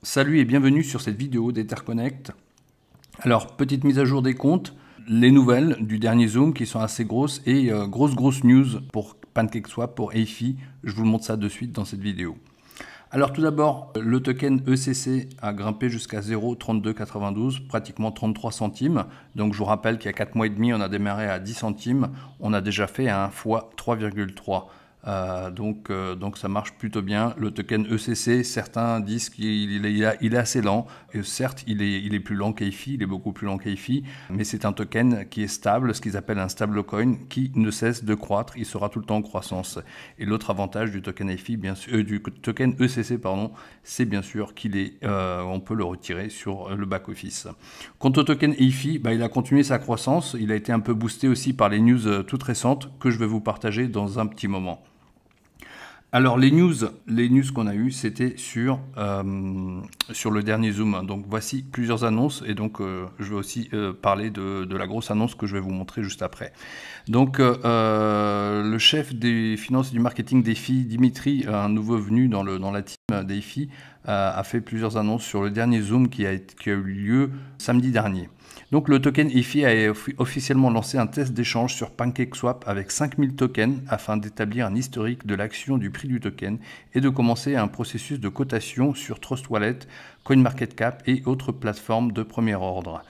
Salut et bienvenue sur cette vidéo d'Etherconnect. Alors, petite mise à jour des comptes, les nouvelles du dernier Zoom qui sont assez grosses et grosse news pour PancakeSwap, pour EIFI. Je vous montre ça de suite dans cette vidéo. Alors tout d'abord, le token ECC a grimpé jusqu'à 0,3292, pratiquement 33 centimes. Donc je vous rappelle qu'il y a 4 mois et demi, on a démarré à 10 centimes. On a déjà fait un fois 3,3. Donc ça marche plutôt bien. Le token ECC, certains disent qu'il est assez lent. Et certes, il est plus lent qu'EIFI, il est beaucoup plus lent qu'EIFI, mais c'est un token qui est stable, ce qu'ils appellent un stablecoin, qui ne cesse de croître. Il sera tout le temps en croissance. Et l'autre avantage du token EIFI, bien sûr, du token ECC, pardon, c'est bien sûr on peut le retirer sur le back office. Quant au token EIFI, il a continué sa croissance. Il a été un peu boosté aussi par les news toutes récentes que je vais vous partager dans un petit moment. Alors les news qu'on a eues, c'était sur le dernier Zoom. Donc voici plusieurs annonces et donc je vais aussi parler de la grosse annonce que je vais vous montrer juste après. Donc le chef des finances et du marketing d'EIFI, Dimitri, un nouveau venu dans la team d'EIFI, a fait plusieurs annonces sur le dernier Zoom qui a eu lieu samedi dernier. Donc le token EIFI a officiellement lancé un test d'échange sur PancakeSwap avec 5000 tokens afin d'établir un historique de l'action du prix du token et de commencer un processus de cotation sur Trust Wallet, CoinMarketCap et autres plateformes de premier ordre.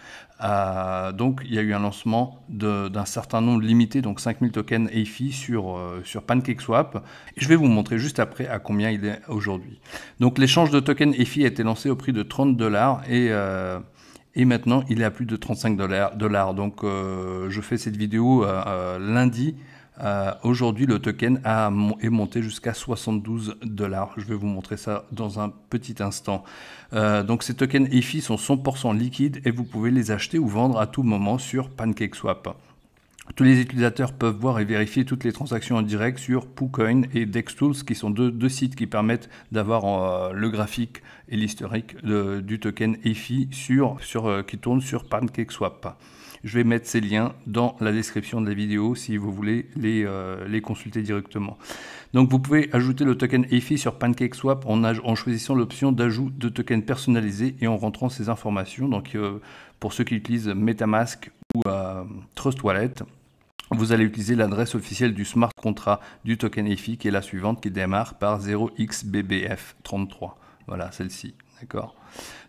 Donc il y a eu un lancement d'un certain nombre limité, donc 5000 tokens EIFI sur PancakeSwap. Et je vais vous montrer juste après à combien il est aujourd'hui. Donc l'échange de tokens EIFI a été lancé au prix de $30 et maintenant, il est à plus de 35 $. Donc, je fais cette vidéo lundi. Aujourd'hui, le token est monté jusqu'à 72 $. Je vais vous montrer ça dans un petit instant. Donc, ces tokens EIFI sont 100% liquides et vous pouvez les acheter ou vendre à tout moment sur PancakeSwap. Tous les utilisateurs peuvent voir et vérifier toutes les transactions en direct sur PooCoin et DexTools, qui sont deux sites qui permettent d'avoir le graphique et l'historique du token EIFI qui tourne sur PancakeSwap. Je vais mettre ces liens dans la description de la vidéo si vous voulez les consulter directement. Donc vous pouvez ajouter le token EIFI sur PancakeSwap en choisissant l'option d'ajout de token personnalisé et en rentrant ces informations. Donc pour ceux qui utilisent MetaMask ou Trust Wallet, vous allez utiliser l'adresse officielle du smart contract du token EIFI qui est la suivante, qui démarre par 0xBBF33. Voilà, celle-ci. D'accord.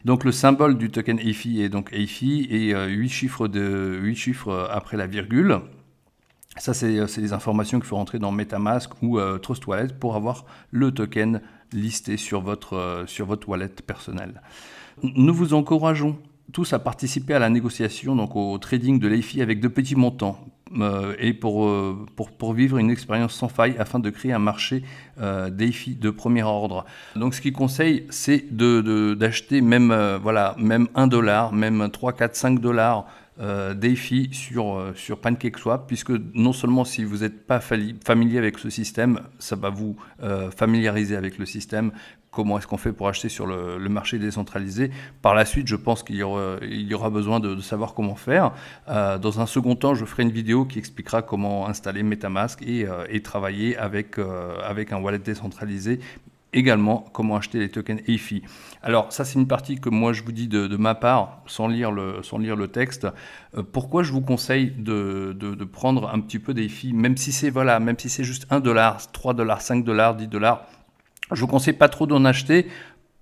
Donc le symbole du token EIFI est donc EIFI et 8 chiffres après la virgule. Ça, c'est les informations qu'il faut rentrer dans MetaMask ou Trust Wallet pour avoir le token listé sur votre wallet personnel. Nous vous encourageons tous à participer à la négociation, donc au trading de l'EIFI avec de petits montants et pour vivre une expérience sans faille afin de créer un marché d'EIFI de premier ordre. Donc ce qu'il conseille, c'est d'acheter même 1 $, même 3, 4, 5 $ d'EIFI sur PancakeSwap, puisque non seulement si vous n'êtes pas familier avec ce système, ça va vous familiariser avec le système, comment est-ce qu'on fait pour acheter sur le marché décentralisé. Par la suite, je pense qu'il y aura besoin de savoir comment faire. Dans un second temps, je ferai une vidéo qui expliquera comment installer MetaMask et travailler avec un wallet décentralisé. Également, comment acheter les tokens EIFI. Alors ça, c'est une partie que moi je vous dis de ma part, sans lire le texte. Pourquoi je vous conseille de prendre un petit peu d'EIFI, même si c'est juste 1 $, 3 $, 5 $, 10 $. Je vous conseille pas trop d'en acheter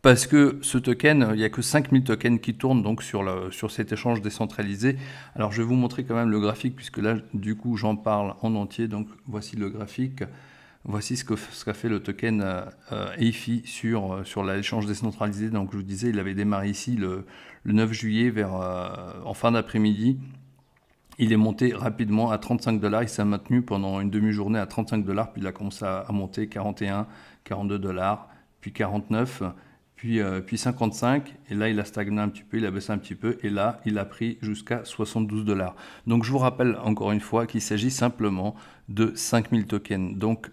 parce que ce token, il n'y a que 5000 tokens qui tournent donc sur cet échange décentralisé. Alors je vais vous montrer quand même le graphique puisque là, du coup, j'en parle en entier. Donc voici le graphique. Voici ce qu'a fait le token EIFI sur l'échange décentralisé. Donc je vous disais, il avait démarré ici le 9 juillet en fin d'après-midi. Il est monté rapidement à 35 $. Il s'est maintenu pendant une demi-journée à 35 $. Puis il a commencé à monter 41, 42 $, puis 49, puis 55. Et là, il a stagné un petit peu, il a baissé un petit peu. Et là, il a pris jusqu'à 72 $. Donc, je vous rappelle encore une fois qu'il s'agit simplement de 5000 tokens. Donc,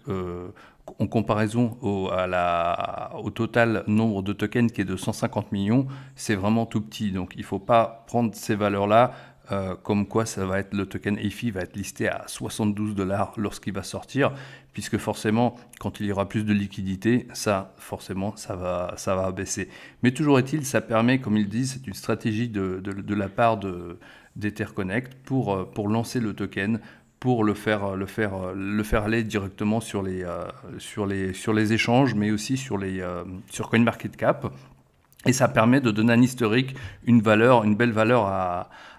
en comparaison au total nombre de tokens qui est de 150 millions, c'est vraiment tout petit. Donc, il ne faut pas prendre ces valeurs-là comme quoi le token EFI va être listé à 72 $ lorsqu'il va sortir, puisque forcément, quand il y aura plus de liquidité, forcément, ça va baisser. Mais toujours est-il, ça permet, comme ils disent, c'est une stratégie de la part d'Etherconnect pour lancer le token, pour le faire aller directement sur les échanges, mais aussi sur CoinMarketCap. Et ça permet de donner un historique, une belle valeur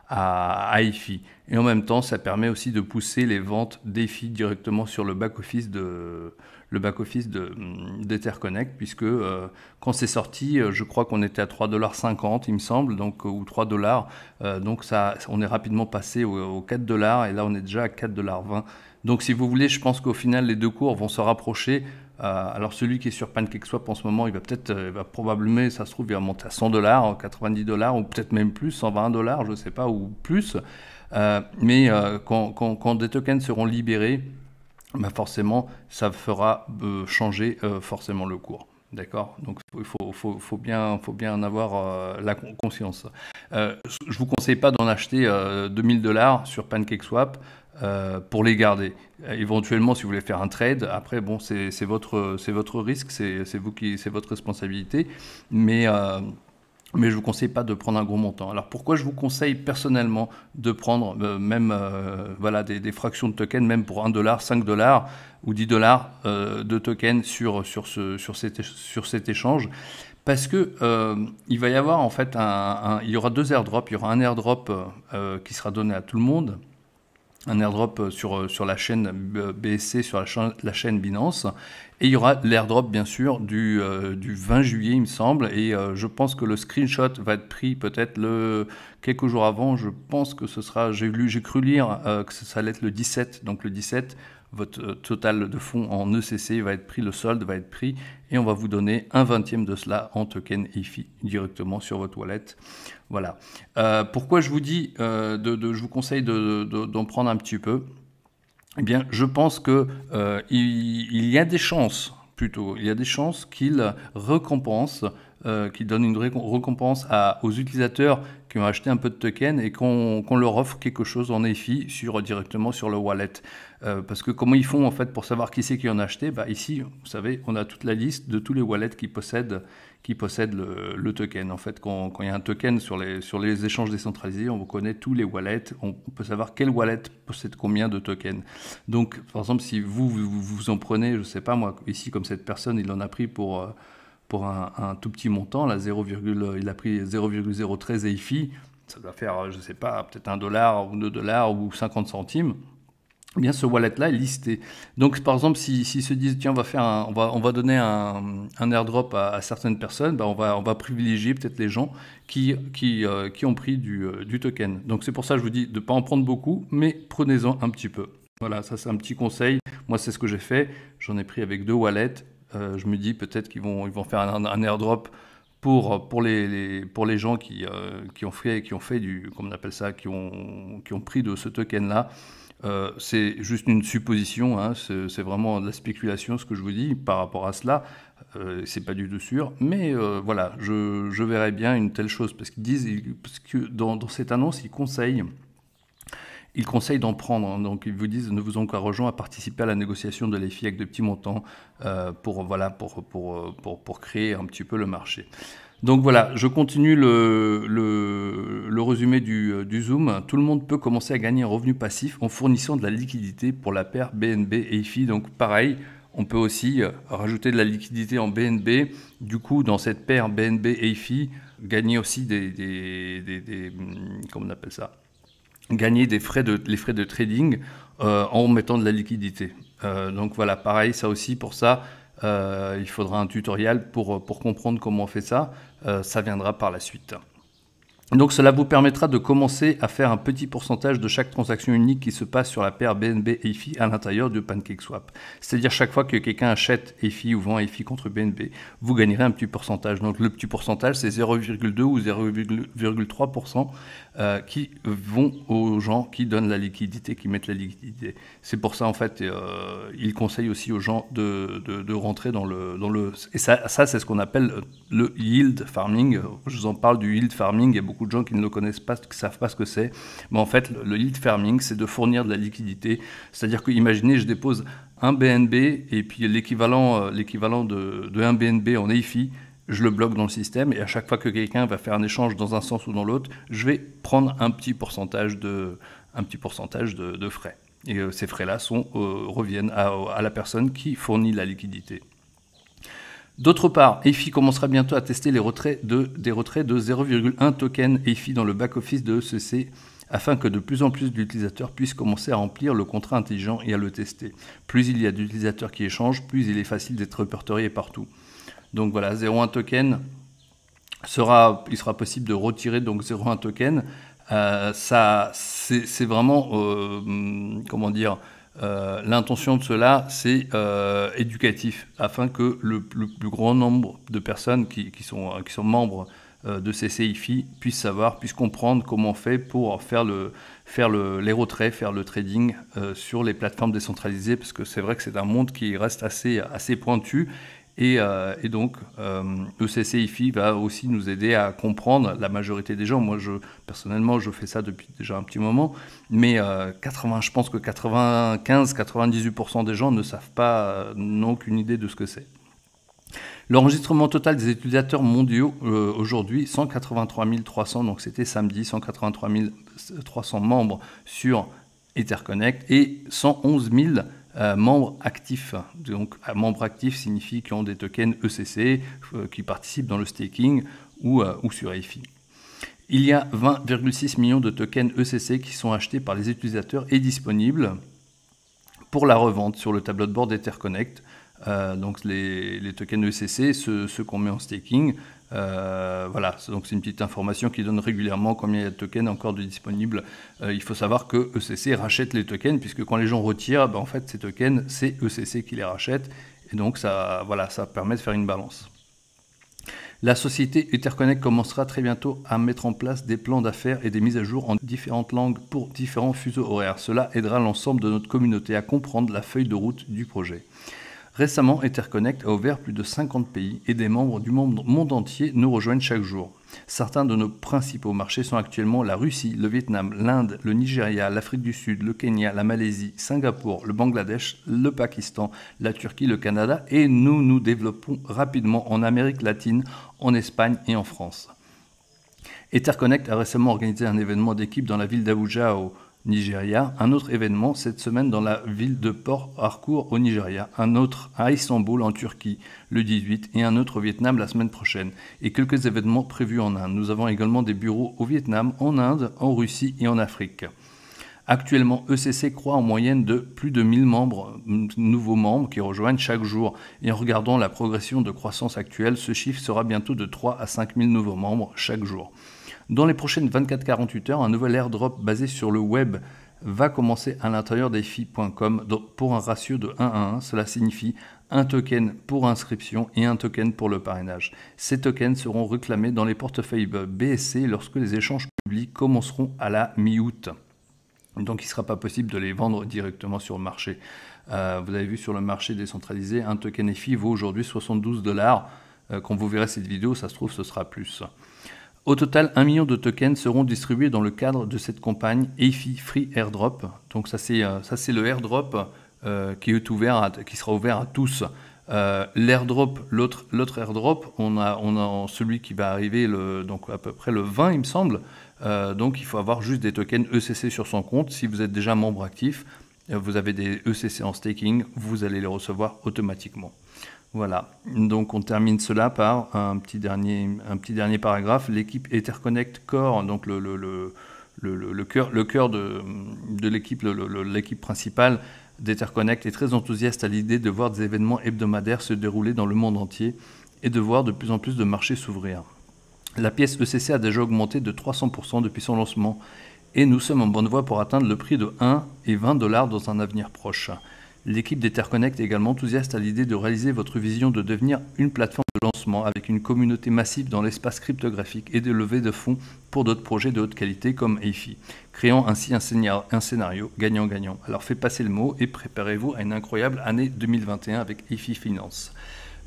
à EFI. Et en même temps, ça permet aussi de pousser les ventes d'EFI directement sur le back-office d'Etherconnect, puisque quand c'est sorti, je crois qu'on était à 3,50 $, il me semble, donc, ou 3 $. Donc on est rapidement passé aux 4 $, et là on est déjà à 4,20 $. Donc si vous voulez, je pense qu'au final, les deux cours vont se rapprocher. Alors celui qui est sur PancakeSwap en ce moment, il va probablement, ça se trouve, il va monter à 100 $, 90 $, ou peut-être même plus, 120 $, je ne sais pas, ou plus. Mais quand des tokens seront libérés, bah forcément, ça fera changer forcément le cours. D'accord? Donc il faut bien en avoir la conscience. Je ne vous conseille pas d'en acheter 2000 $ sur PancakeSwap pour les garder. Éventuellement, si vous voulez faire un trade, après, bon, c'est votre risque, c'est votre responsabilité. Mais je ne vous conseille pas de prendre un gros montant. Alors pourquoi je vous conseille personnellement de prendre voilà, des fractions de tokens, même pour 1 $, 5 $ ou 10 $ de tokens sur cet échange? Parce que il va y avoir en fait il y aura deux airdrops. Il y aura un airdrop qui sera donné à tout le monde, un airdrop sur la chaîne BSC, sur la chaîne Binance. Et il y aura l'airdrop, bien sûr, du 20 juillet, il me semble. Et je pense que le screenshot va être pris peut-être quelques jours avant. Je pense que ce sera, j'ai cru lire que ça allait être le 17. Donc le 17, votre total de fonds en ECC va être pris, le solde va être pris. Et on va vous donner un 20e de cela en token EFI directement sur votre wallet. Voilà. Pourquoi je vous dis, je vous conseille d'en prendre un petit peu? Eh bien, je pense que il y a des chances, plutôt, il y a des chances qu'il récompense, qu'il donne une récompense aux utilisateurs qui ont acheté un peu de token et qu'on leur offre quelque chose en EFI directement sur le wallet. Parce que comment ils font en fait pour savoir qui c'est qui en a acheté? Bah, ici, vous savez, on a toute la liste de tous les wallets qui possèdent le token. En fait, quand il y a un token sur les échanges décentralisés, on connaît tous les wallets, on peut savoir quel wallet possède combien de tokens. Donc, par exemple, si vous en prenez, je ne sais pas moi, ici comme cette personne, il en a pris pour un tout petit montant, là, il a pris 0,013 EFI, ça doit faire, je ne sais pas, peut-être 1 $ ou 2 $ ou 50 centimes. Eh bien, ce wallet-là est listé. Donc, par exemple, s'ils se disent, tiens, on va donner un airdrop à certaines personnes, ben, on va privilégier peut-être les gens qui ont pris du token. Donc, c'est pour ça que je vous dis de ne pas en prendre beaucoup, mais prenez-en un petit peu. Voilà, ça c'est un petit conseil. Moi, c'est ce que j'ai fait. J'en ai pris avec 2 wallets. Je me dis peut-être qu'ils vont faire un airdrop pour les gens qui ont fait comment on appelle ça, qui ont pris de ce token-là. C'est juste une supposition, hein, c'est vraiment de la spéculation ce que je vous dis par rapport à cela, c'est pas du tout sûr, mais voilà, je verrais bien une telle chose, parce que dans cette annonce, ils conseillent d'en prendre, hein. Donc ils vous disent, ne vous encourageons à participer à la négociation de l'EFI avec de petits montants pour créer un petit peu le marché. Donc voilà, je continue le résumé du Zoom. Tout le monde peut commencer à gagner un revenu passif en fournissant de la liquidité pour la paire BNB et EFI. Donc pareil, on peut aussi rajouter de la liquidité en BNB. Du coup, dans cette paire BNB et EFI, gagner aussi comment on appelle ça, gagner les frais de trading en mettant de la liquidité. Donc voilà, pareil, ça aussi, pour ça, il faudra un tutoriel pour comprendre comment on fait ça. Ça viendra par la suite. Donc cela vous permettra de commencer à faire un petit pourcentage de chaque transaction unique qui se passe sur la paire BNB et EFI à l'intérieur de PancakeSwap. C'est-à-dire chaque fois que quelqu'un achète EFI ou vend EFI contre BNB, vous gagnerez un petit pourcentage. Donc le petit pourcentage, c'est 0,2 ou 0,3% qui vont aux gens qui donnent la liquidité, qui mettent la liquidité. C'est pour ça en fait, il conseille aussi aux gens de rentrer dans le et ça c'est ce qu'on appelle le yield farming. Je vous en parle du yield farming, il y a beaucoup beaucoup de gens qui ne le connaissent pas, qui ne savent pas ce que c'est. Mais en fait, le yield farming, c'est de fournir de la liquidité. C'est-à-dire que, imaginez, je dépose un BNB et puis l'équivalent de un BNB en EIFI, je le bloque dans le système et à chaque fois que quelqu'un va faire un échange dans un sens ou dans l'autre, je vais prendre un petit pourcentage de frais. Et ces frais-là reviennent à la personne qui fournit la liquidité. D'autre part, EIFI commencera bientôt à tester des retraits de 0,1 token EIFI dans le back-office de ECC afin que de plus en plus d'utilisateurs puissent commencer à remplir le contrat intelligent et à le tester. Plus il y a d'utilisateurs qui échangent, plus il est facile d'être répertorié partout. Donc voilà, 0,1 token, il sera possible de retirer donc 0,1 token. C'est vraiment, comment dire, l'intention de cela, c'est éducatif, afin que le plus grand nombre de personnes qui sont membres de ces CIFI puissent comprendre comment on fait pour faire les retraits, faire le trading sur les plateformes décentralisées, parce que c'est vrai que c'est un monde qui reste assez pointu. Et donc, ECCIFI va aussi nous aider à comprendre la majorité des gens. Moi, personnellement, je fais ça depuis déjà un petit moment, mais je pense que 95-98% des gens ne savent pas, n'ont aucune idée de ce que c'est. L'enregistrement total des utilisateurs mondiaux, aujourd'hui, 183 300, donc c'était samedi, 183 300 membres sur Etherconnect et 111 000 membres actifs. Donc, membres actifs signifie qu'ils ont des tokens ECC, qui participent dans le staking ou sur EIFI. Il y a 20,6 millions de tokens ECC qui sont achetés par les utilisateurs et disponibles pour la revente sur le tableau de bord d'Etherconnect. Donc les tokens ECC, ceux qu'on met en staking. Voilà, donc c'est une petite information qui donne régulièrement combien il y a de tokens encore de disponibles. Il faut savoir que ECC rachète les tokens, puisque quand les gens retirent, en fait ces tokens, c'est ECC qui les rachète, et donc ça permet de faire une balance. La société Etherconnect commencera très bientôt à mettre en place des plans d'affaires et des mises à jour en différentes langues pour différents fuseaux horaires. Cela aidera l'ensemble de notre communauté à comprendre la feuille de route du projet. Récemment, Etherconnect a ouvert plus de 50 pays et des membres du monde entier nous rejoignent chaque jour. Certains de nos principaux marchés sont actuellement la Russie, le Vietnam, l'Inde, le Nigeria, l'Afrique du Sud, le Kenya, la Malaisie, Singapour, le Bangladesh, le Pakistan, la Turquie, le Canada et nous nous développons rapidement en Amérique latine, en Espagne et en France. Etherconnect a récemment organisé un événement d'équipe dans la ville d'Abuja au Nigeria, un autre événement cette semaine dans la ville de Port Harcourt au Nigeria, un autre à Istanbul en Turquie le 18 et un autre au Vietnam la semaine prochaine, et quelques événements prévus en Inde. Nous avons également des bureaux au Vietnam, en Inde, en Russie et en Afrique. Actuellement, ECC croît en moyenne de plus de 1000 nouveaux membres qui rejoignent chaque jour. Et en regardant la progression de croissance actuelle, ce chiffre sera bientôt de 3 à 5 000 nouveaux membres chaque jour. Dans les prochaines 24-48 heures, un nouvel airdrop basé sur le web va commencer à l'intérieur d'EIFI.com pour un ratio de 1 à 1. Cela signifie un token pour inscription et un token pour le parrainage. Ces tokens seront réclamés dans les portefeuilles BSC lorsque les échanges publics commenceront à la mi-août. Donc il ne sera pas possible de les vendre directement sur le marché. Vous avez vu sur le marché décentralisé, un token EIFI vaut aujourd'hui 72 $. Quand vous verrez cette vidéo, ça se trouve, ce sera plus. Au total, 1 million de tokens seront distribués dans le cadre de cette campagne EIFI Free Airdrop. Donc ça c'est le airdrop qui sera ouvert à tous. L'airdrop, l'autre airdrop, on a celui qui va arriver donc à peu près le 20 il me semble. Donc il faut avoir juste des tokens ECC sur son compte. Si vous êtes déjà membre actif, vous avez des ECC en staking, vous allez les recevoir automatiquement. Voilà, donc on termine cela par un petit dernier paragraphe. L'équipe Etherconnect Core, donc le cœur de l'équipe, l'équipe principale d'Etherconnect est très enthousiaste à l'idée de voir des événements hebdomadaires se dérouler dans le monde entier et de voir de plus en plus de marchés s'ouvrir. La pièce ECC a déjà augmenté de 300% depuis son lancement et nous sommes en bonne voie pour atteindre le prix de 1 et 20 $ dans un avenir proche. L'équipe d'Etherconnect est également enthousiaste à l'idée de réaliser votre vision de devenir une plateforme de lancement avec une communauté massive dans l'espace cryptographique et de lever de fonds pour d'autres projets de haute qualité comme EIFI, créant ainsi un scénario gagnant-gagnant. Alors faites passer le mot et préparez-vous à une incroyable année 2021 avec EIFI Finance.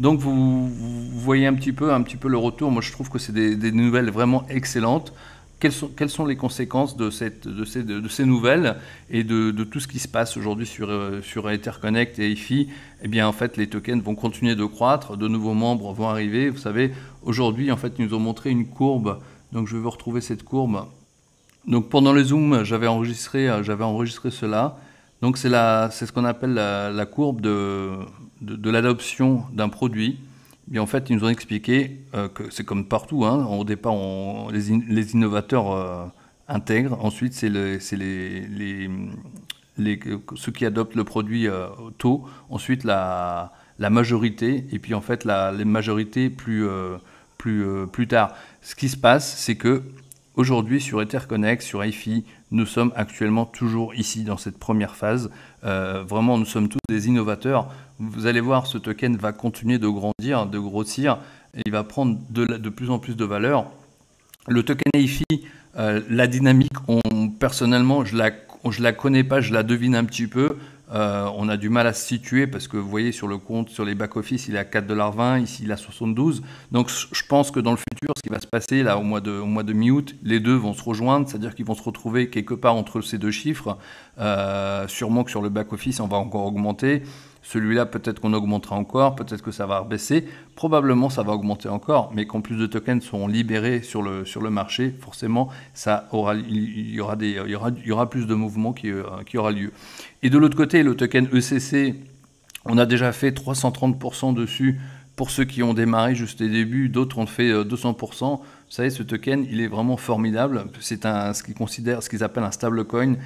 Donc vous voyez un petit peu le retour. Moi je trouve que c'est des nouvelles vraiment excellentes. quelles sont les conséquences de ces nouvelles et de tout ce qui se passe aujourd'hui sur Etherconnect et EFI? Eh bien, en fait, les tokens vont continuer de croître, de nouveaux membres vont arriver. Vous savez, aujourd'hui, en fait, ils nous ont montré une courbe. Donc, je vais vous retrouver cette courbe. Donc, pendant le Zoom, j'avais enregistré cela. Donc, c'est ce qu'on appelle la courbe de l'adoption d'un produit. Et en fait, ils nous ont expliqué que c'est comme partout, hein. Au départ, les innovateurs intègrent. Ensuite, c'est ceux qui adoptent le produit tôt. Ensuite, la majorité. Et puis, en fait, les majorités plus tard. Ce qui se passe, c'est que aujourd'hui, sur Etherconnect, sur EFI, nous sommes actuellement toujours ici dans cette première phase. Vraiment, nous sommes tous des innovateurs. Vous allez voir, ce token va continuer de grandir, de grossir, et il va prendre de plus en plus de valeur. Le token EFI, la dynamique, personnellement, je la connais pas, je la devine un petit peu. On a du mal à se situer parce que vous voyez sur le compte, sur les back-office, il est à 4,20 $, ici il est à 72. Donc je pense que dans le futur, ce qui va se passer là au mois de mi-août, les deux vont se rejoindre, c'est-à-dire qu'ils vont se retrouver quelque part entre ces deux chiffres. Sûrement que sur le back-office, on va encore augmenter. Celui-là, peut-être qu'on augmentera encore, peut-être que ça va baisser. Probablement, ça va augmenter encore, mais quand plus de tokens seront libérés sur le marché, forcément, il y aura plus de mouvements qui aura lieu. Et de l'autre côté, le token ECC, on a déjà fait 330% dessus pour ceux qui ont démarré juste au début, d'autres ont fait 200%. Vous savez, ce token, il est vraiment formidable. C'est ce qu'ils appellent un stablecoin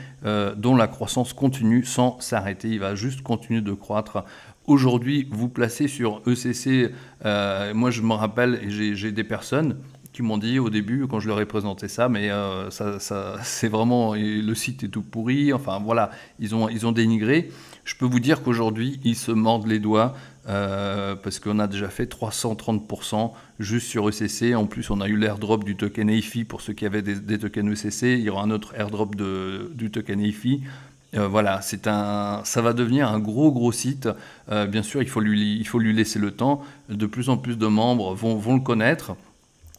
dont la croissance continue sans s'arrêter. Il va juste continuer de croître. Aujourd'hui, vous placez sur ECC, moi je me rappelle, et j'ai des personnes qui m'ont dit au début, quand je leur ai présenté ça, mais c'est vraiment, le site est tout pourri, enfin voilà, ils ont dénigré. Je peux vous dire qu'aujourd'hui, ils se mordent les doigts parce qu'on a déjà fait 330% juste sur ECC. En plus, on a eu l'airdrop du token EFI pour ceux qui avaient des tokens ECC. Il y aura un autre airdrop du token EFI. Voilà, ça va devenir un gros site. Bien sûr, il faut lui laisser le temps. De plus en plus de membres vont le connaître.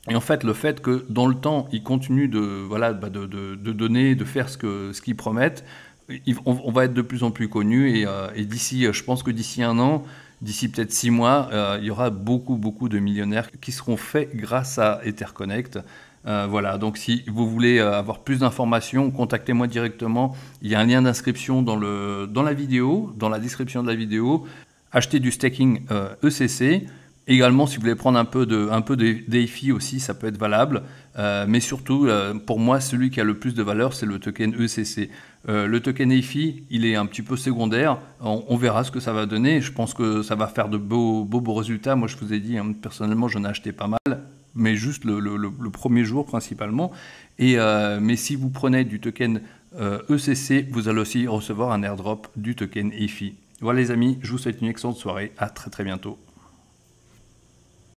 Et en fait, le fait que dans le temps, ils continuent de donner, de faire ce qu'ils promettent, on va être de plus en plus connus. Et d'ici, je pense que d'ici un an, d'ici peut-être 6 mois, il y aura beaucoup de millionnaires qui seront faits grâce à Etherconnect. Voilà, donc si vous voulez avoir plus d'informations, contactez-moi directement. Il y a un lien d'inscription dans la vidéo, dans la description de la vidéo. Achetez du staking ECC. Également, si vous voulez prendre un peu d'EFI aussi, ça peut être valable. Mais surtout, pour moi, celui qui a le plus de valeur, c'est le token ECC. Le token EFI, il est un petit peu secondaire. On verra ce que ça va donner. Je pense que ça va faire de beaux résultats. Moi, je vous ai dit, hein, personnellement, j'en ai acheté pas mal, mais juste le premier jour principalement. Mais si vous prenez du token ECC, vous allez aussi recevoir un airdrop du token EFI. Voilà les amis, je vous souhaite une excellente soirée. À très bientôt.